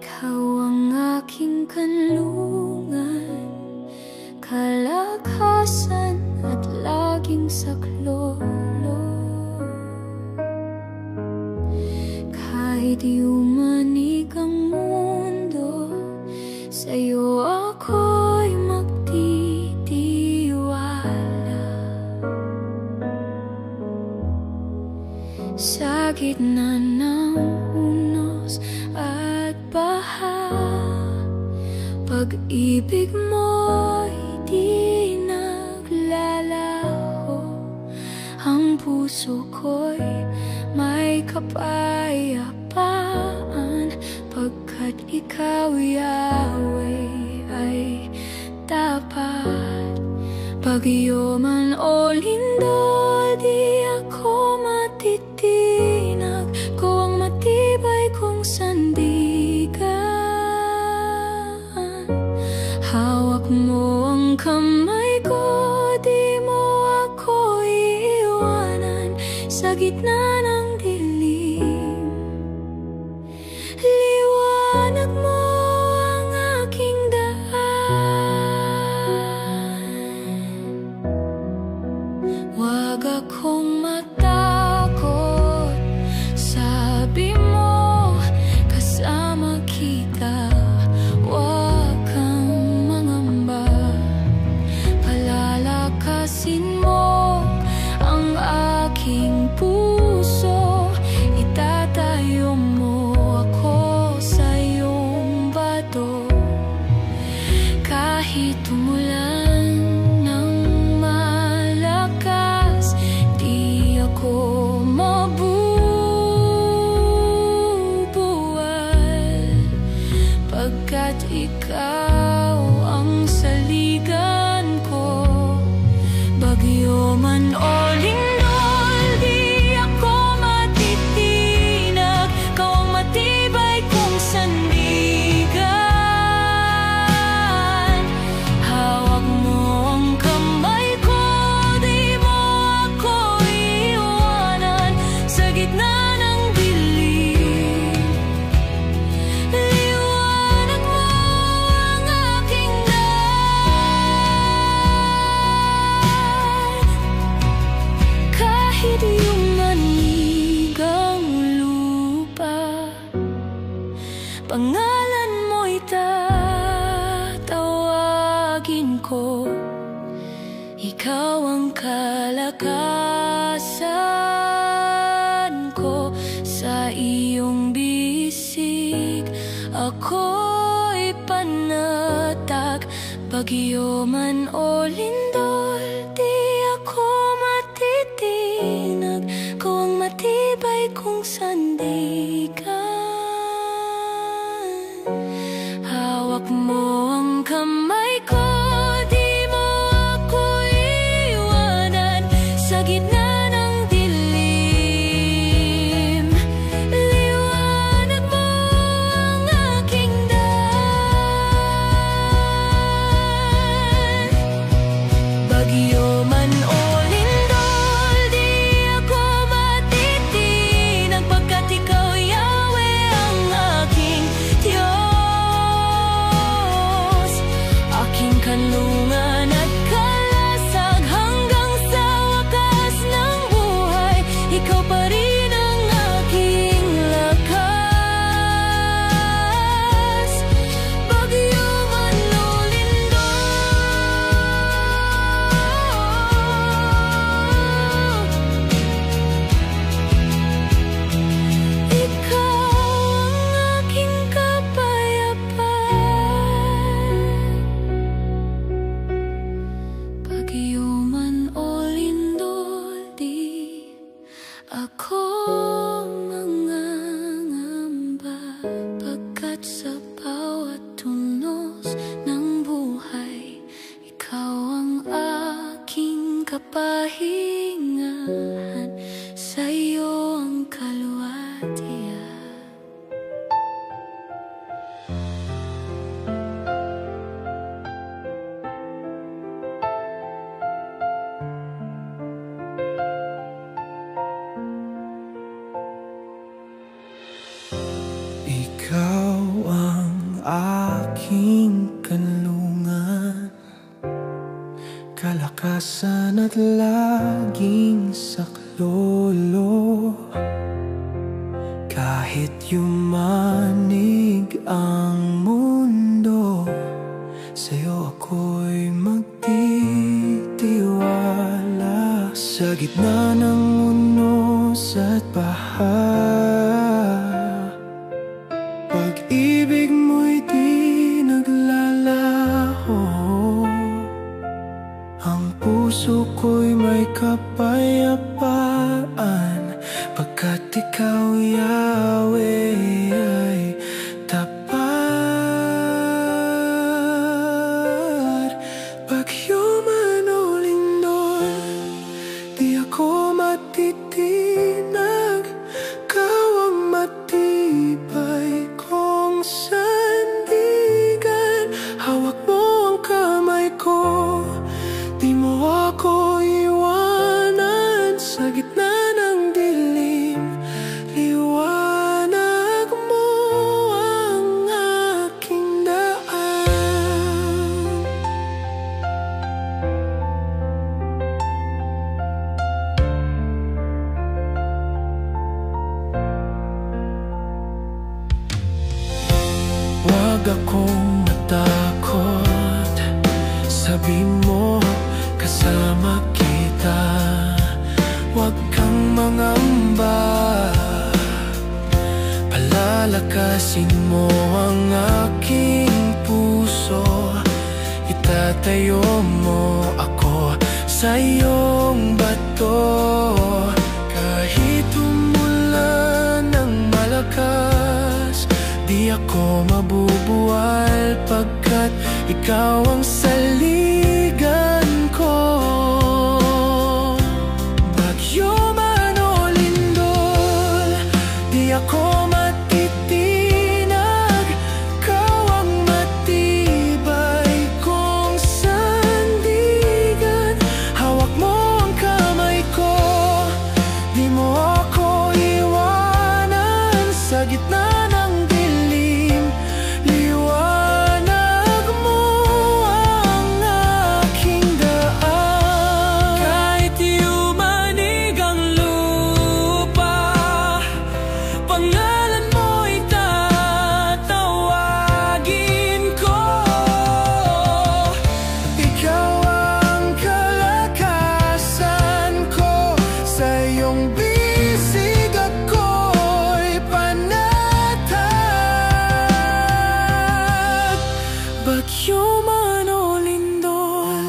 Ikaw ang aking kanlungan, kalakasan at laging saklolo. Kahit yumanig ang mundo, sa'yo ako'y magtitiwala. Sa gitna ng unos at baha, pag-ibig mo'y di naglalaho. Ang puso ko'y may kapayapaan, pagkat ikaw, Yahweh, ay tapat. Bagyo man o lindol, di ako matitinag, ko ang matibay kong sandigan. Hawak mo ang kamay ko, di mo ako iiwanan. Sa gitna ng dilim, liwanag mo ang aking daan. Huwag akong matakot, sabi mo, kasama kita. Huwag kang mangamba, palalakasin mo ang aking puso. Itatayo mo ako sa iyong bato. Kahit umulan ng malakas, di ako mabubuwal, pagkat ikaw ang saligan ko. Bagyo man o lindol, di ako matitinag, ikaw ang matibay kong sandigan. Hawak mo ang kamay ko, di mo ako iiwanan. Sa gitna ng dilim, liwanag mo ang aking daan. Kahit yumanig ang lupa, pangalan mo'y tatawagin ko. Ikaw ang kalakasan ko. Sa iyong bisig ako'y panatag. Bagyo man o lindol, di ako matitinag, ko ang matibay kong sandigan. Hawak mo ang kamay ko, di mo ako iiwanan. Sa gitna ng dilim, liwanag mo ang aking daan. Bagyo man o lindol, di ako matitinag, pagkat ikaw, Yahweh, ang aking Diyos. Aking kanlungan at kalasag, hanggang sa wakas ng buhay. Ikaw pa rin ang aking lakas. Bagyo man o lindol, ikaw ang aking kapayapaan. kanlungan, kalakasan at laging saklolo. Kahit yumanig ang mundo, sa'yo ako'y magtitiwala. Sa gitna ng unos at baha, pag-ibig mo'y di naglalaho. Ang puso ko'y may kapayapaan, pagkat ikaw, Yahweh, ay tapat. Bagyo man o lindol, di ako matitinag. Ikaw ang matibay kong sandigan. Hawak mo ang kamay ko, di mo ako iwanan. Sa gitna ng dilim, liwanag mo ang aking daan. Huwag akong matakot, sabi mo kasama kita. Huwag kang mangamba, palalakasin mo ang aking puso. Itatayo mo ako sa iyong bato. Kahit umulan ng malakas, di ako mabubuwal, pagkat ikaw ang saligan ko. Bagyo man o lindol, di ako matitinag. Ikaw ang matibay kong sandigan. Hawak mo ang kamay ko, di mo ako iwanan. Sa gitna ng dilim, liwanag mo ang aking daan. Kahit yumanig ang lupa, pangalan mo'y tatawagin ko. Ikaw ang kalakasan ko, sa iyong bisig ako'y panatag. Bagyo man o lindol,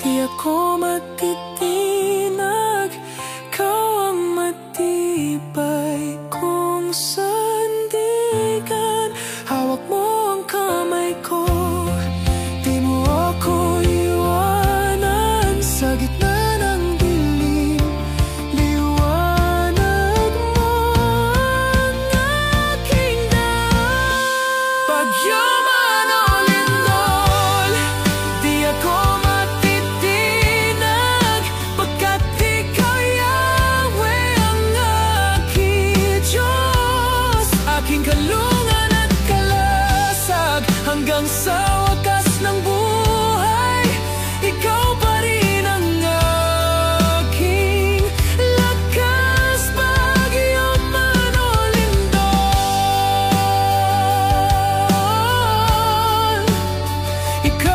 di ako matitinag. Ikaw ang matibay kong sandigan. Hawak mo ang kamay ko, di mo ako iwanan. Sa gitna ng dilim, liwanag mo ang aking daan. Bagyo man o lindol, di ako matitinag, pagkat ikaw, Yahweh, ang aking Diyos. Aking kalungan at kalasag, hanggang sa wakas ng buhay. Ikaw pa rin ang aking lakas. Bagyo man o lindol, ikaw